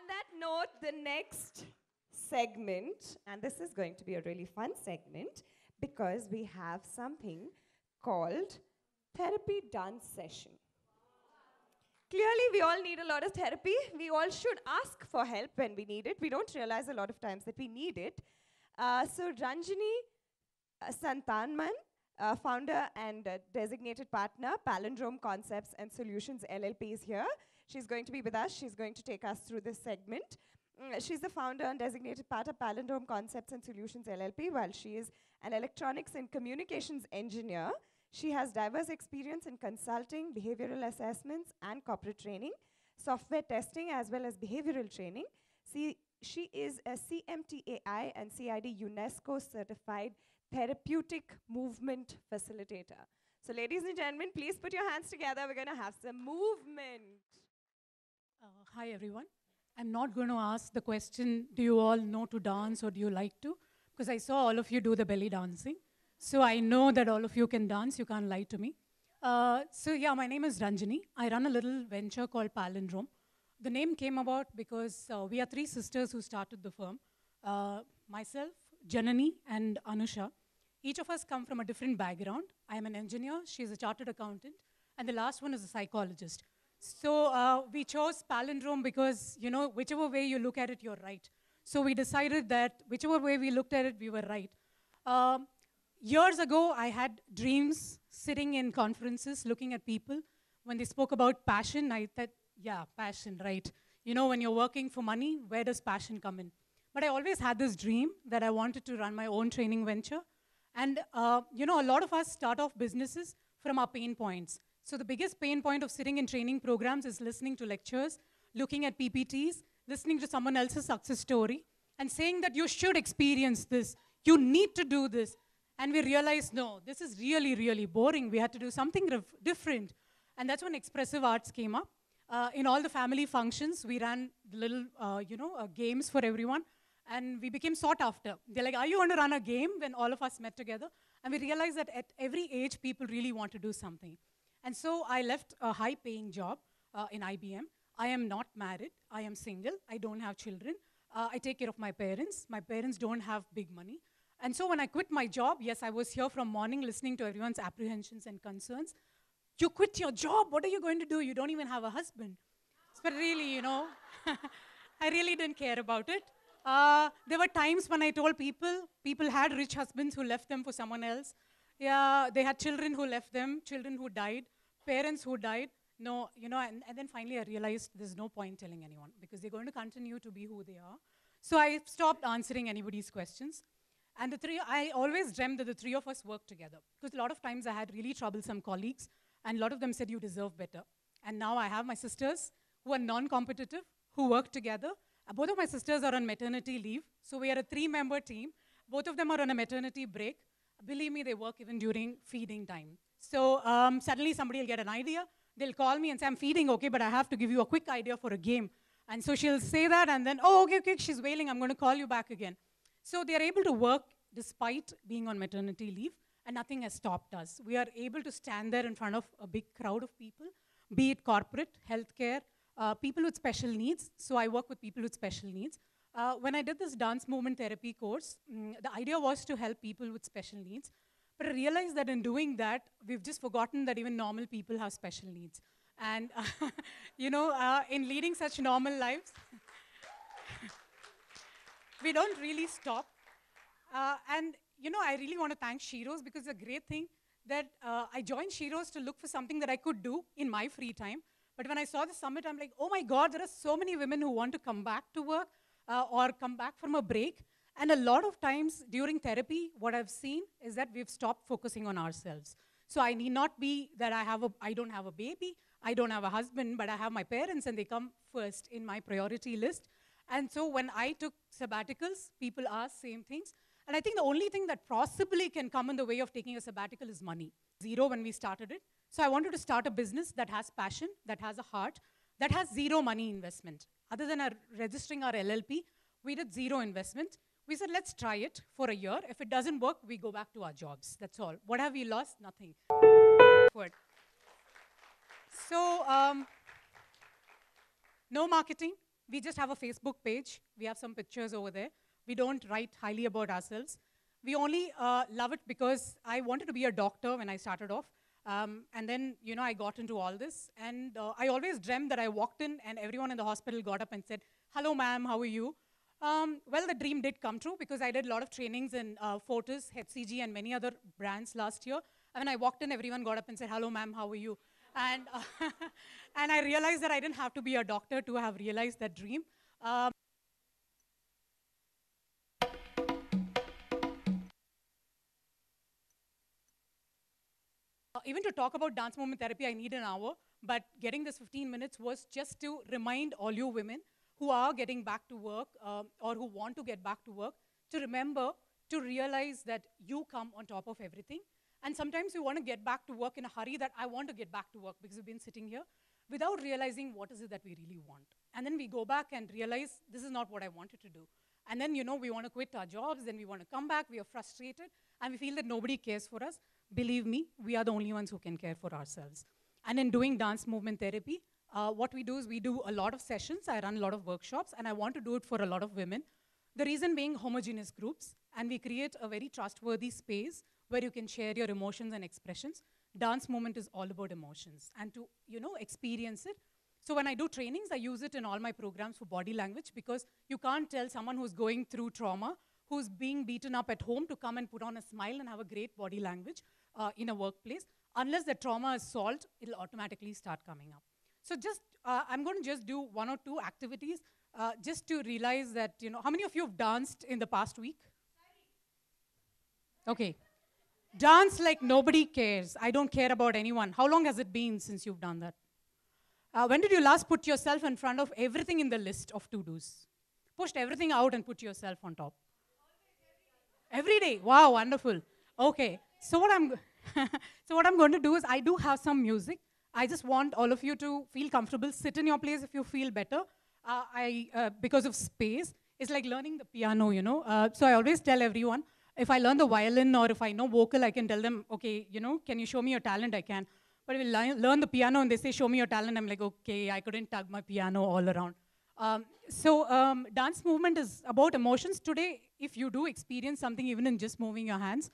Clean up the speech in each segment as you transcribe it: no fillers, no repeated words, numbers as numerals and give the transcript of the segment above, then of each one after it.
that note, the next segment, and this is going to be a really fun segment because we have something called therapy dance session. Clearly, we all need a lot of therapy. We all should ask for help when we need it. We don't realize a lot of times that we need it. So Ranjini Santanman, founder and designated partner, Palindrome Concepts and Solutions LLP is here. She's going to be with us. She's going to take us through this segment. She's the founder and designated partner, Palindrome Concepts and Solutions LLP, while she is an electronics and communications engineer. She has diverse experience in consulting, behavioral assessments, and corporate training, software testing, as well as behavioral training. She is a CMTAI and CID UNESCO certified therapeutic movement facilitator. So ladies and gentlemen, please put your hands together. We're going to have some movement. Hi, everyone. I'm not going to ask the question, do you all know to dance or do you like to? Because I saw all of you do the belly dancing. So I know that all of you can dance. You can't lie to me. So yeah, my name is Ranjini. I run a little venture called Palindrome. The name came about because we are three sisters who started the firm. Myself, Janani, and Anusha. Each of us come from a different background. I am an engineer. She's a chartered accountant. And the last one is a psychologist. So we chose Palindrome because, you know, whichever way you look at it, you're right. So we decided that whichever way we looked at it, we were right. Years ago, I had dreams sitting in conferences, looking at people. When they spoke about passion, I thought, yeah, passion, right. You know, when you're working for money, where does passion come in? But I always had this dream that I wanted to run my own training venture. And, you know, a lot of us start off businesses from our pain points. So the biggest pain point of sitting in training programs is listening to lectures, looking at PPTs, listening to someone else's success story, and saying that you should experience this, you need to do this. And we realized, no, this is really, really boring. We had to do something different. And that's when expressive arts came up. In all the family functions, we ran little, games for everyone. And we became sought after. They're like, are you going to run a game? When all of us met together. And we realized that at every age, people really want to do something. And so I left a high-paying job in IBM. I am not married. I am single. I don't have children. I take care of my parents. My parents don't have big money. And so when I quit my job, yes, I was here from morning listening to everyone's apprehensions and concerns. You quit your job, what are you going to do? You don't even have a husband. But really, you know, I really didn't care about it. There were times when I told people had rich husbands who left them for someone else. Yeah, they had children who left them, children who died, parents who died. No, you know, and then finally I realized there's no point telling anyone because they're going to continue to be who they are. So I stopped answering anybody's questions. And I always dreamt that the three of us worked together. Because a lot of times I had really troublesome colleagues, and a lot of them said, you deserve better. And now I have my sisters who are non-competitive, who work together. Both of my sisters are on maternity leave, so we are a three-member team. Both of them are on a maternity break. Believe me, they work even during feeding time. So suddenly somebody will get an idea. They'll call me and say, I'm feeding, okay, but I have to give you a quick idea for a game. And so she'll say that, and then, oh, okay, she's wailing, I'm going to call you back again. So they're able to work despite being on maternity leave, and nothing has stopped us. We are able to stand there in front of a big crowd of people, be it corporate, healthcare, people with special needs. So I work with people with special needs. When I did this dance movement therapy course, the idea was to help people with special needs. But I realized that in doing that, we've just forgotten that even normal people have special needs. And, you know, in leading such normal lives, we don't really stop. And, you know, I really want to thank SHEROES because it's a great thing that I joined SHEROES to look for something that I could do in my free time. But when I saw the summit, I'm like, oh my God, there are so many women who want to come back to work or come back from a break. And a lot of times during therapy, what I've seen is that we've stopped focusing on ourselves. So I need not be that I don't have a baby, I don't have a husband, but I have my parents and they come first in my priority list. And so when I took sabbaticals, people asked same things. And I think the only thing that possibly can come in the way of taking a sabbatical is money. Zero when we started it. So I wanted to start a business that has passion, that has a heart, that has zero money investment. Other than registering our LLP, we did zero investment. We said, let's try it for a year. If it doesn't work, we go back to our jobs. That's all. What have we lost? Nothing. So, no marketing. We just have a Facebook page. We have some pictures over there. We don't write highly about ourselves. We only love it because I wanted to be a doctor when I started off. And then, I got into all this. And I always dreamt that I walked in and everyone in the hospital got up and said, "Hello, ma'am, how are you?" Well, the dream did come true because I did a lot of trainings in Fortis, HCG, and many other brands last year. And when I walked in, everyone got up and said, "Hello, ma'am, how are you?" And, and I realized that I didn't have to be a doctor to have realized that dream. Even to talk about dance movement therapy, I need an hour. But getting this 15 minutes was just to remind all you women who are getting back to work or who want to get back to work to remember, to realize that you come on top of everything. And sometimes we want to get back to work in a hurry that I want to get back to work because we've been sitting here without realizing what is it that we really want. And then we go back and realize this is not what I wanted to do. And then, we want to quit our jobs, then we want to come back, we are frustrated, and we feel that nobody cares for us. Believe me, we are the only ones who can care for ourselves. And in doing dance movement therapy, what we do is we do a lot of sessions. I run a lot of workshops, and I want to do it for a lot of women. The reason being homogeneous groups, and we create a very trustworthy space where you can share your emotions and expressions. Dance movement is all about emotions, and to experience it. So when I do trainings, I use it in all my programs for body language because you can't tell someone who's going through trauma, who's being beaten up at home to come and put on a smile and have a great body language in a workplace. Unless the trauma is solved, it'll automatically start coming up. So I'm going to just do one or two activities just to realize that, how many of you have danced in the past week? Okay. Dance like nobody cares. I don't care about anyone. How long has it been since you've done that? When did you last put yourself in front of everything in the list of to-dos? Pushed everything out and put yourself on top. Every day. Wow, wonderful. Okay. So what I'm going to do is I do have some music. I just want all of you to feel comfortable. Sit in your place if you feel better. Because of space, it's like learning the piano, So I always tell everyone, if I learn the violin or if I know vocal, I can tell them, okay, can you show me your talent? I can. But if I learn the piano and they say, show me your talent, I'm like, okay, I couldn't tug my piano all around. Dance movement is about emotions. Today, if you do experience something even in just moving your hands,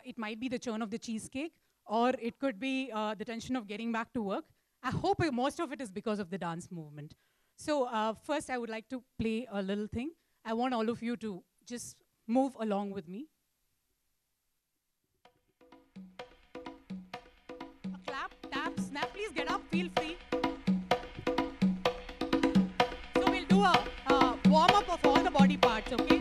it might be the churn of the cheesecake, or it could be the tension of getting back to work. I hope most of it is because of the dance movement. So first, I would like to play a little thing. I want all of you to just move along with me. A clap, tap, snap, please get up, feel free. So we'll do a warm-up of all the body parts, okay?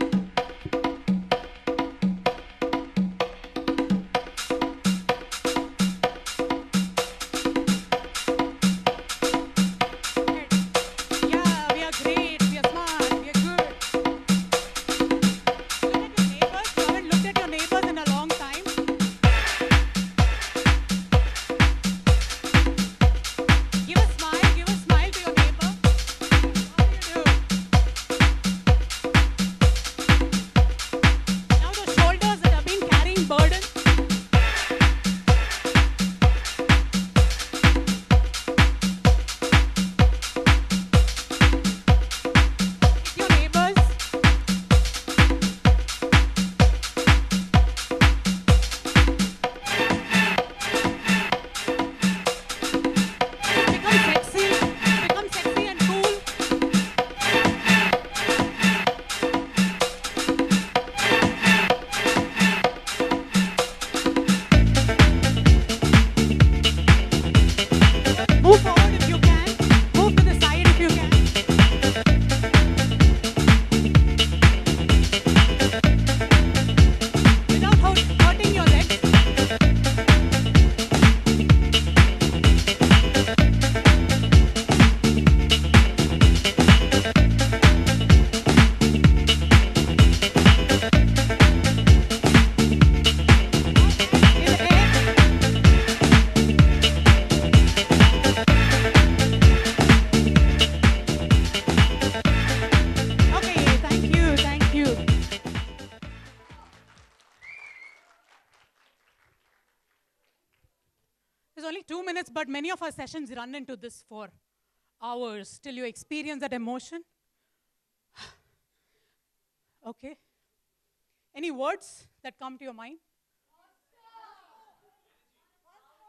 There's only 2 minutes, but many of our sessions run into this for hours till you experience that emotion. Okay. Any words that come to your mind?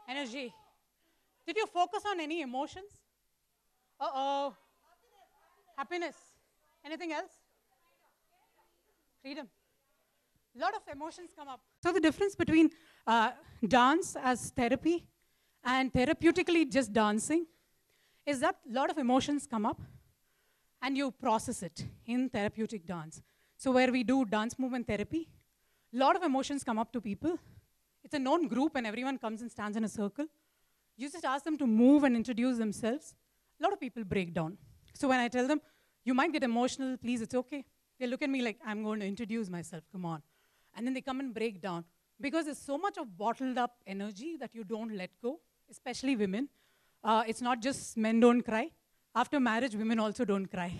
Energy. Did you focus on any emotions? Uh-oh. Happiness. Anything else? Freedom. A lot of emotions come up. So the difference between dance as therapy and therapeutically just dancing is that a lot of emotions come up and you process it in therapeutic dance. So where we do dance movement therapy, a lot of emotions come up to people. It's a known group and everyone comes and stands in a circle. You just ask them to move and introduce themselves. A lot of people break down. So when I tell them, you might get emotional, please, it's okay. They look at me like, I'm going to introduce myself, come on. And then they come and break down. Because there's so much of bottled up energy that you don't let go, especially women. It's not just men don't cry. After marriage, women also don't cry.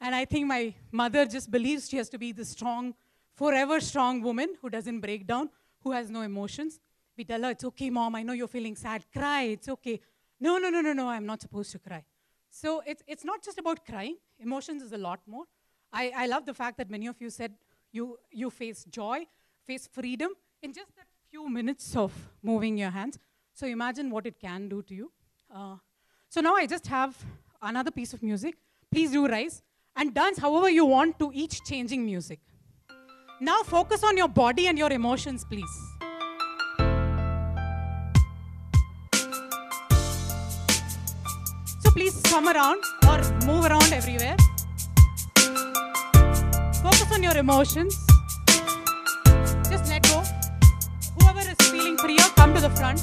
And I think my mother just believes she has to be the strong, forever strong woman who doesn't break down, who has no emotions. We tell her, it's okay, mom, I know you're feeling sad, cry, it's okay. No, I'm not supposed to cry. So it's not just about crying. Emotions is a lot more. I love the fact that many of you said you face joy, face freedom in just that few minutes of moving your hands. So imagine what it can do to you. So now I just have another piece of music. Please do rise and dance however you want to each changing music. Now focus on your body and your emotions, please. So please come around or move around everywhere. Focus on your emotions. Just let go. Whoever is feeling freer, come to the front.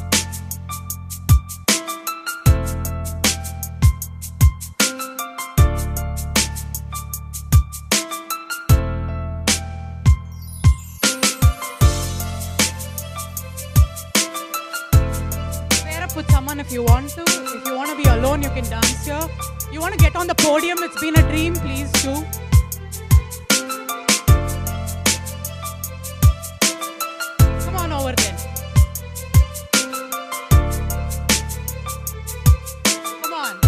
With someone if you want to. If you want to be alone, you can dance here. You want to get on the podium, it's been a dream, please do. Come on over then. Come on.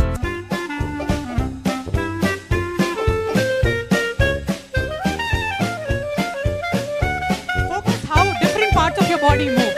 Focus how different parts of your body move.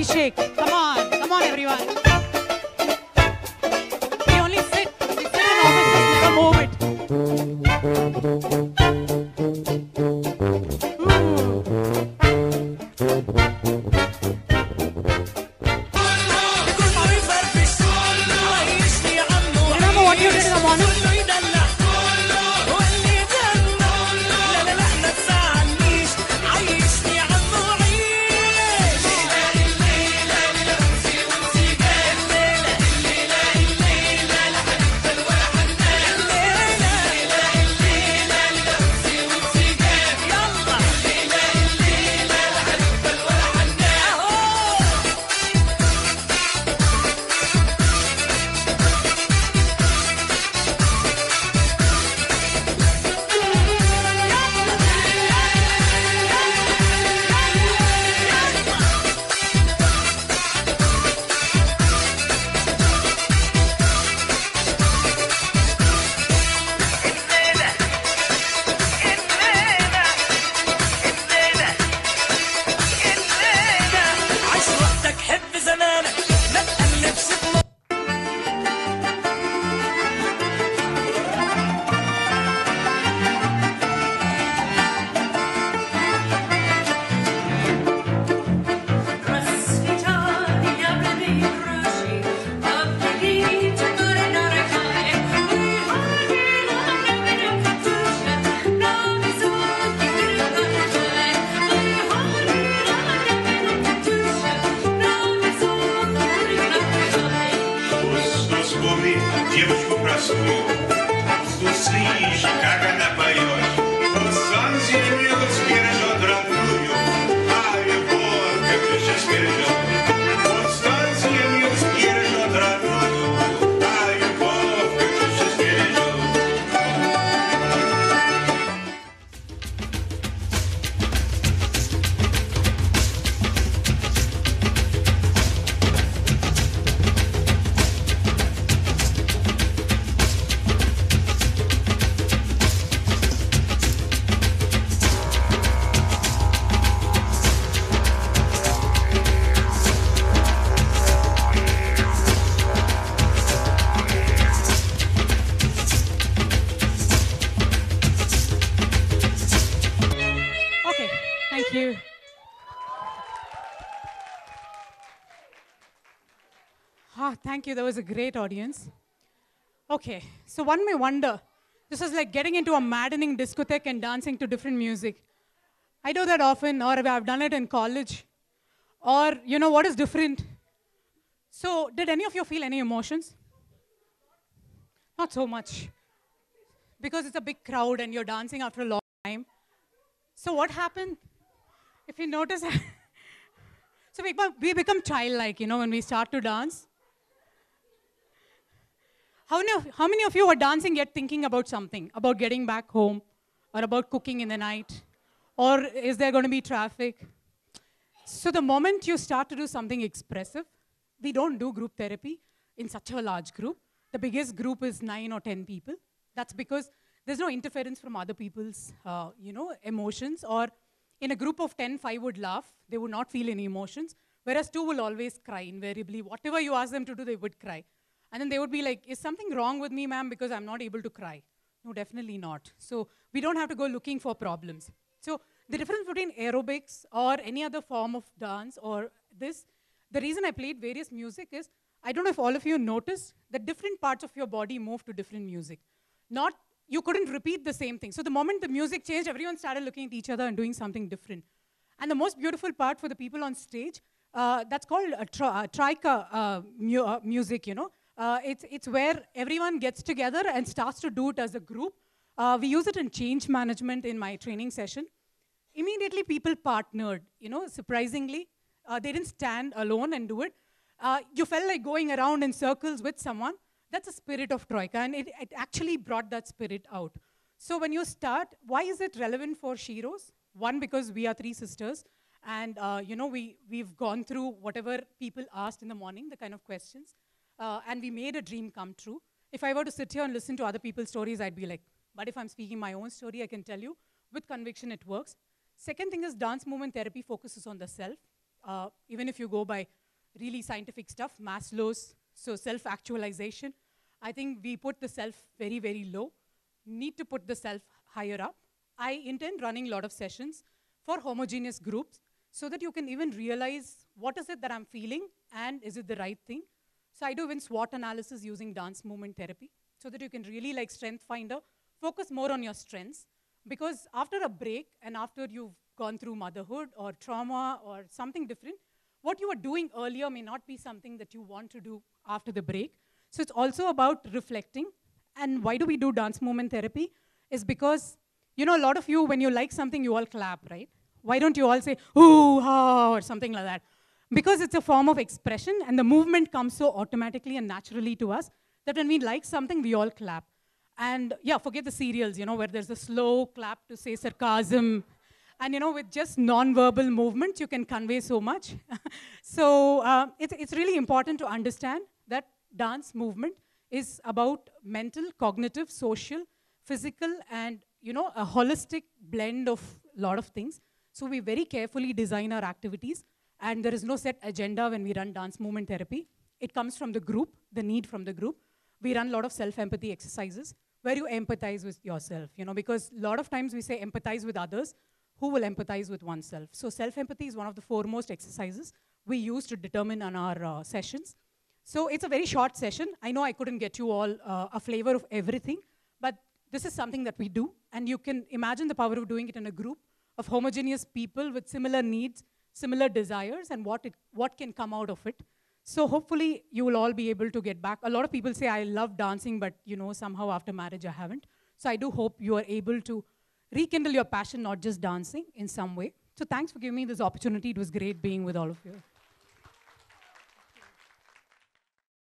Shake. Come on everyone. We only sit. We sit in offices, never move it. Remember what you did in the morning? Возьми девочку простую, услышь, как она поет. Вот солнце милость бережет родную, а любовь как сейчас бережет. Вот солнце милость бережет родную, а любовь как сейчас бережет. Okay, thank you. Thank you. That was a great audience. Okay, so one may wonder, this is like getting into a maddening discotheque and dancing to different music. I do that often, or I've done it in college. Or, you know, what is different? So, did any of you feel any emotions? Not so much. Because it's a big crowd and you're dancing after a long time. So what happened? If you notice, so we become childlike, you know, when we start to dance. How many of you are dancing yet thinking about something, about getting back home, or about cooking in the night, or is there going to be traffic? So the moment you start to do something expressive, we don't do group therapy in such a large group. The biggest group is 9 or 10 people. That's because there's no interference from other people's emotions. Or in a group of 10, 5 would laugh. They would not feel any emotions. Whereas 2 will always cry invariably. Whatever you ask them to do, they would cry. And then they would be like, is something wrong with me, ma'am, because I'm not able to cry? No, definitely not. So we don't have to go looking for problems. So the difference between aerobics or any other form of dance or this, the reason I played various music is, I don't know if all of you noticed that different parts of your body move to different music. You couldn't repeat the same thing. So the moment the music changed, everyone started looking at each other and doing something different. And the most beautiful part for the people on stage, that's called trika music, you know. It's where everyone gets together and starts to do it as a group. We use it in change management in my training session. Immediately people partnered, you know, surprisingly. They didn't stand alone and do it. You felt like going around in circles with someone. That's the spirit of Troika, and it actually brought that spirit out. So when you start, why is it relevant for SHEROES? One, because we are 3 sisters, and we've gone through whatever people asked in the morning, the kind of questions, and we made a dream come true. If I were to sit here and listen to other people's stories, I'd be like, but if I'm speaking my own story, I can tell you, with conviction it works. Second thing is dance movement therapy focuses on the self. Even if you go by really scientific stuff, Maslow's, so self-actualization, I think we put the self very, very low. Need to put the self higher up. I intend running a lot of sessions for homogeneous groups so that you can even realize what is it that I'm feeling and is it the right thing. So I do even SWOT analysis using dance movement therapy so that you can really, like strength finder, focus more on your strengths. Because after a break and after you've gone through motherhood or trauma or something different, what you were doing earlier may not be something that you want to do after the break. So it's also about reflecting. And why do we do dance movement therapy? Is because, you know, a lot of you, when you like something, you all clap, right? Why don't you all say, ooh, ha, or something like that? Because it's a form of expression, and the movement comes so automatically and naturally to us that when we like something, we all clap. And yeah, forget the serials, you know, where there's a slow clap to say sarcasm. And you know, with just non-verbal movements, you can convey so much. So it's really important to understand that dance movement is about mental, cognitive, social, physical, and you know, a holistic blend of a lot of things. So we very carefully design our activities, and there is no set agenda when we run dance movement therapy. It comes from the group, the need from the group. We run a lot of self-empathy exercises where you empathize with yourself, you know, because a lot of times we say empathize with others. Who will empathize with oneself? So self-empathy is one of the foremost exercises we use to determine on our sessions. So it's a very short session. I know I couldn't get you all a flavor of everything, but this is something that we do, and you can imagine the power of doing it in a group of homogeneous people with similar needs, similar desires, and what can come out of it. So hopefully you will all be able to get back. A lot of people say, I love dancing, but somehow after marriage I haven't. So I do hope you are able to rekindle your passion, not just dancing, in some way. So thanks for giving me this opportunity. It was great being with all of you.